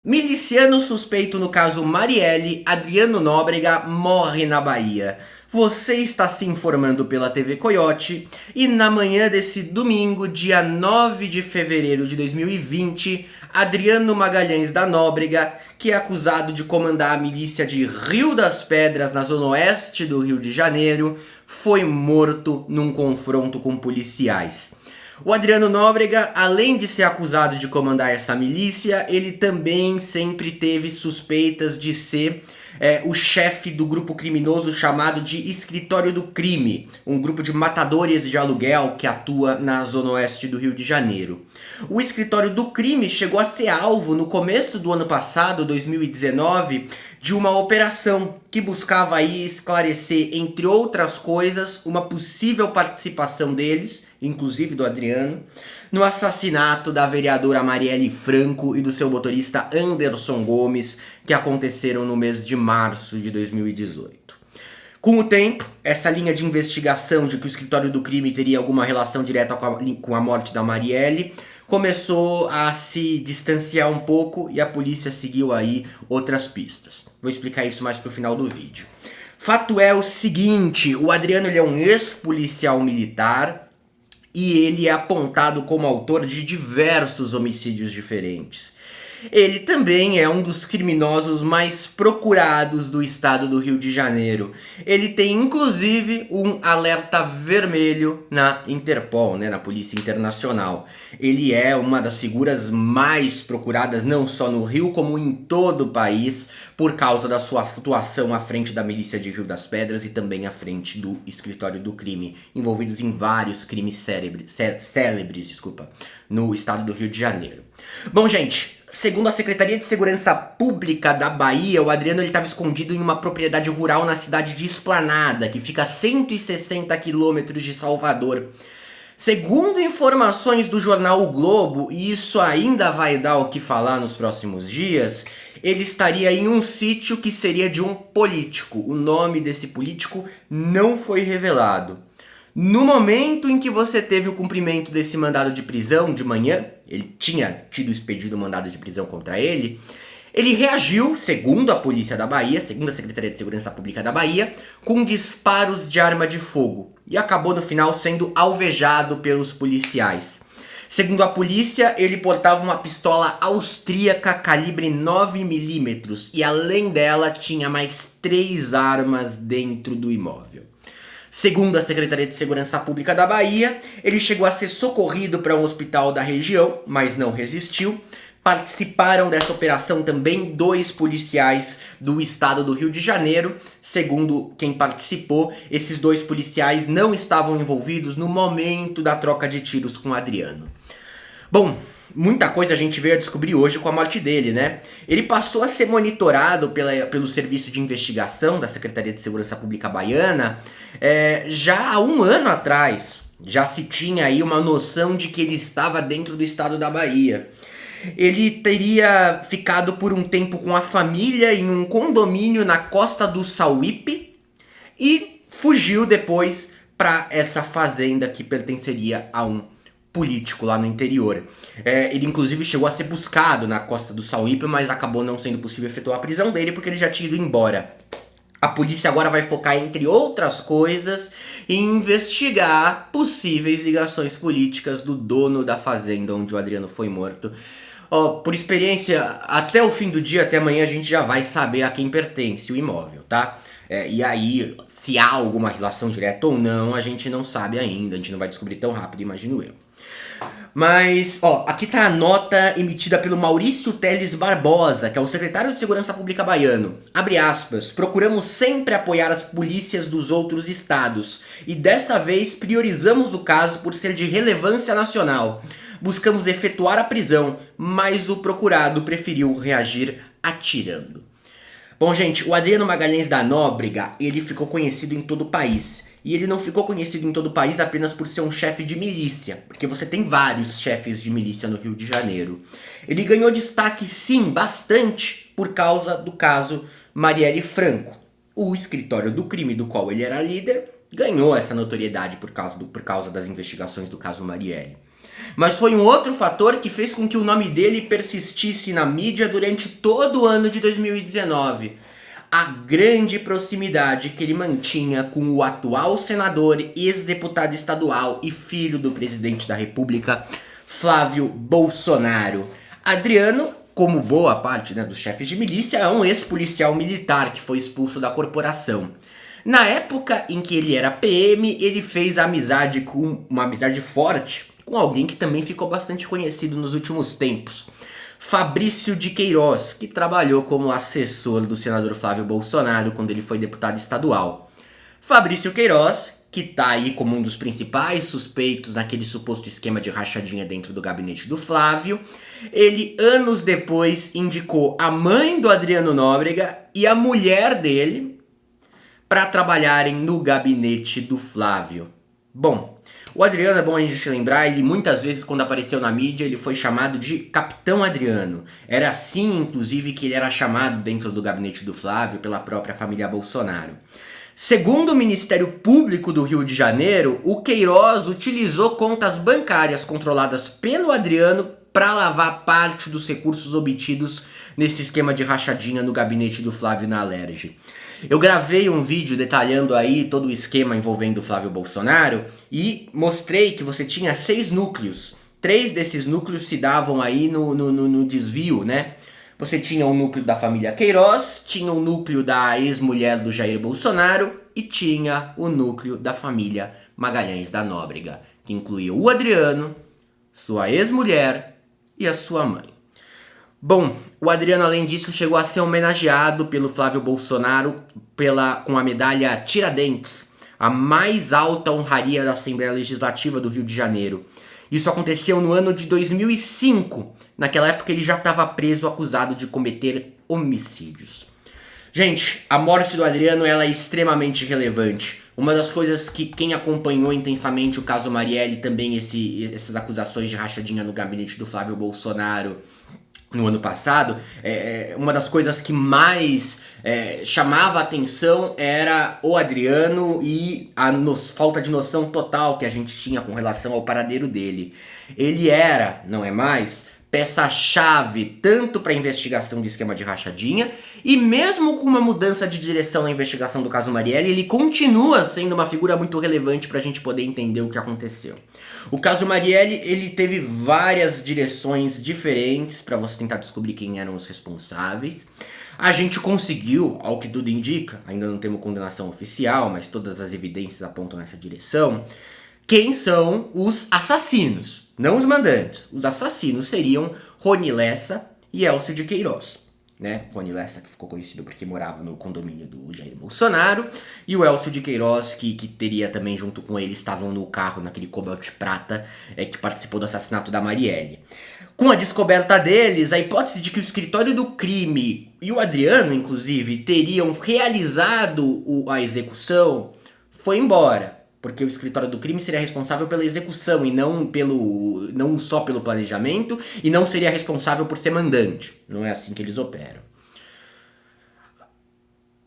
Miliciano suspeito no caso Marielle, Adriano Nóbrega, morre na Bahia. Você está se informando pela TV Coyote e na manhã desse domingo, dia 9 de fevereiro de 2020, Adriano Magalhães da Nóbrega, que é acusado de comandar a milícia de Rio das Pedras na zona oeste do Rio de Janeiro, foi morto num confronto com policiais. O Adriano Nóbrega, além de ser acusado de comandar essa milícia, ele também sempre teve suspeitas de ser o chefe do grupo criminoso chamado de Escritório do Crime, um grupo de matadores de aluguel que atua na zona oeste do Rio de Janeiro. O Escritório do Crime chegou a ser alvo no começo do ano passado, 2019, de uma operação que buscava aí esclarecer, entre outras coisas, uma possível participação deles, inclusive do Adriano, no assassinato da vereadora Marielle Franco e do seu motorista Anderson Gomes, que aconteceram no mês de março de 2018. Com o tempo, essa linha de investigação de que o escritório do crime teria alguma relação direta com a morte da Marielle começou a se distanciar um pouco e a polícia seguiu aí outras pistas. Vou explicar isso mais pro final do vídeo. Fato é o seguinte, o Adriano ele é um ex-policial militar e ele é apontado como autor de diversos homicídios diferentes. Ele também é um dos criminosos mais procurados do estado do Rio de Janeiro. Ele tem inclusive um alerta vermelho na Interpol, na Polícia Internacional. Ele é uma das figuras mais procuradas não só no Rio como em todo o país por causa da sua atuação à frente da milícia de Rio das Pedras e também à frente do Escritório do Crime, envolvidos em vários crimes célebres, no estado do Rio de Janeiro. Bom, gente, segundo a Secretaria de Segurança Pública da Bahia, o Adriano estava escondido em uma propriedade rural na cidade de Esplanada, que fica a 160 quilômetros de Salvador. Segundo informações do jornal O Globo, e isso ainda vai dar o que falar nos próximos dias, ele estaria em um sítio que seria de um político. O nome desse político não foi revelado. No momento em que você teve o cumprimento desse mandado de prisão de manhã, ele tinha tido expedido um mandado de prisão contra ele reagiu, segundo a polícia da Bahia, segundo a Secretaria de Segurança Pública da Bahia, com disparos de arma de fogo e acabou no final sendo alvejado pelos policiais. Segundo a polícia, ele portava uma pistola austríaca calibre 9mm e além dela tinha mais 3 armas dentro do imóvel. Segundo a Secretaria de Segurança Pública da Bahia, ele chegou a ser socorrido para um hospital da região, mas não resistiu. Participaram dessa operação também 2 policiais do estado do Rio de Janeiro. Segundo quem participou, esses 2 policiais não estavam envolvidos no momento da troca de tiros com Adriano. Bom, muita coisa a gente veio a descobrir hoje com a morte dele, né? Ele passou a ser monitorado pelo Serviço de Investigação da Secretaria de Segurança Pública Baiana já há um ano atrás. Já se tinha aí uma noção de que ele estava dentro do estado da Bahia. Ele teria ficado por um tempo com a família em um condomínio na costa do Sauípe e fugiu depois para essa fazenda que pertenceria a um político lá no interior. Ele inclusive chegou a ser buscado na costa do Sauípe, mas acabou não sendo possível efetuar a prisão dele porque ele já tinha ido embora. A polícia agora vai focar, entre outras coisas, em investigar possíveis ligações políticas do dono da fazenda onde o Adriano foi morto. Por experiência, até o fim do dia, até amanhã, a gente já vai saber a quem pertence o imóvel, tá? E aí, se há alguma relação direta ou não, a gente não sabe ainda, a gente não vai descobrir tão rápido, imagino eu. Mas, aqui tá a nota emitida pelo Maurício Teles Barbosa, que é o secretário de Segurança Pública baiano. Abre aspas, procuramos sempre apoiar as polícias dos outros estados, e dessa vez priorizamos o caso por ser de relevância nacional. Buscamos efetuar a prisão, mas o procurado preferiu reagir atirando. Bom, gente, o Adriano Magalhães da Nóbrega, ele ficou conhecido em todo o país. E ele não ficou conhecido em todo o país apenas por ser um chefe de milícia, porque você tem vários chefes de milícia no Rio de Janeiro. Ele ganhou destaque, sim, bastante, por causa do caso Marielle Franco. O escritório do crime do qual ele era líder ganhou essa notoriedade por causa das investigações do caso Marielle. Mas foi um outro fator que fez com que o nome dele persistisse na mídia durante todo o ano de 2019. A grande proximidade que ele mantinha com o atual senador, ex-deputado estadual e filho do presidente da República, Flávio Bolsonaro. Adriano, como boa parte, né, dos chefes de milícia, é um ex-policial militar que foi expulso da corporação. Na época em que ele era PM, ele fez uma amizade forte com alguém que também ficou bastante conhecido nos últimos tempos. Fabrício de Queiroz, que trabalhou como assessor do senador Flávio Bolsonaro quando ele foi deputado estadual. Fabrício Queiroz, que tá aí como um dos principais suspeitos naquele suposto esquema de rachadinha dentro do gabinete do Flávio, ele anos depois indicou a mãe do Adriano Nóbrega e a mulher dele para trabalharem no gabinete do Flávio. Bom, o Adriano, é bom a gente lembrar, ele muitas vezes quando apareceu na mídia, ele foi chamado de Capitão Adriano. Era assim, inclusive, que ele era chamado dentro do gabinete do Flávio pela própria família Bolsonaro. Segundo o Ministério Público do Rio de Janeiro, o Queiroz utilizou contas bancárias controladas pelo Adriano para lavar parte dos recursos obtidos nesse esquema de rachadinha no gabinete do Flávio na Alerj. Eu gravei um vídeo detalhando aí todo o esquema envolvendo o Flávio Bolsonaro e mostrei que você tinha 6 núcleos. 3 desses núcleos se davam aí no desvio, né? Você tinha o núcleo da família Queiroz, tinha o núcleo da ex-mulher do Jair Bolsonaro e tinha o núcleo da família Magalhães da Nóbrega, que incluía o Adriano, sua ex-mulher e a sua mãe. Bom, o Adriano, além disso, chegou a ser homenageado pelo Flávio Bolsonaro com a medalha Tiradentes, a mais alta honraria da Assembleia Legislativa do Rio de Janeiro. Isso aconteceu no ano de 2005. Naquela época ele já estava preso, acusado de cometer homicídios. Gente, a morte do Adriano ela é extremamente relevante. Uma das coisas que quem acompanhou intensamente o caso Marielle, também essas acusações de rachadinha no gabinete do Flávio Bolsonaro no ano passado, uma das coisas que mais chamava a atenção era o Adriano e a falta de noção total que a gente tinha com relação ao paradeiro dele. Ele era, não é mais, peça-chave tanto para a investigação do esquema de rachadinha e mesmo com uma mudança de direção na investigação do caso Marielle, ele continua sendo uma figura muito relevante para a gente poder entender o que aconteceu. O caso Marielle, ele teve várias direções diferentes para você tentar descobrir quem eram os responsáveis. A gente conseguiu, ao que tudo indica, ainda não temos condenação oficial, mas todas as evidências apontam nessa direção, quem são os assassinos, não os mandantes. Os assassinos seriam Rony Lessa e Elcio de Queiroz. Né? Rony Lessa, que ficou conhecido porque morava no condomínio do Jair Bolsonaro, e o Elcio de Queiroz, que teria também junto com ele, estavam no carro, naquele Cobalt Prata, que participou do assassinato da Marielle. Com a descoberta deles, a hipótese de que o escritório do crime e o Adriano, inclusive, teriam realizado a execução foi embora. Porque o escritório do crime seria responsável pela execução e não só pelo planejamento, e não seria responsável por ser mandante. Não é assim que eles operam.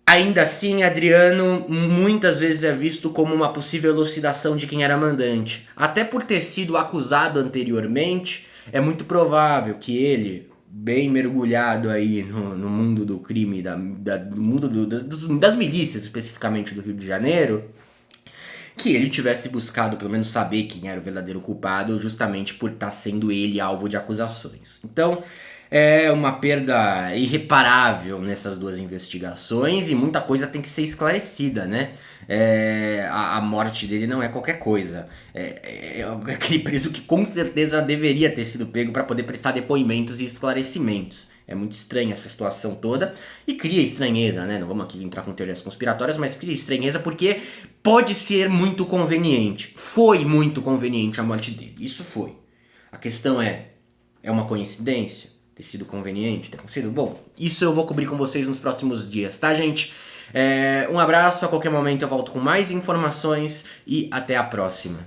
Ainda assim, Adriano muitas vezes é visto como uma possível elucidação de quem era mandante. Até por ter sido acusado anteriormente, é muito provável que ele, bem mergulhado aí no mundo do crime, do mundo das milícias, especificamente do Rio de Janeiro, que ele tivesse buscado pelo menos saber quem era o verdadeiro culpado, justamente por estar sendo ele alvo de acusações. Então, é uma perda irreparável nessas duas investigações e muita coisa tem que ser esclarecida, né? A morte dele não é qualquer coisa. É aquele preso que com certeza deveria ter sido pego para poder prestar depoimentos e esclarecimentos. É muito estranha essa situação toda e cria estranheza, né? Não vamos aqui entrar com teorias conspiratórias, mas cria estranheza porque pode ser muito conveniente. Foi muito conveniente a morte dele, isso foi. A questão é uma coincidência ter sido conveniente, ter sido bom? Isso eu vou cobrir com vocês nos próximos dias, tá, gente? Um abraço, a qualquer momento eu volto com mais informações e até a próxima.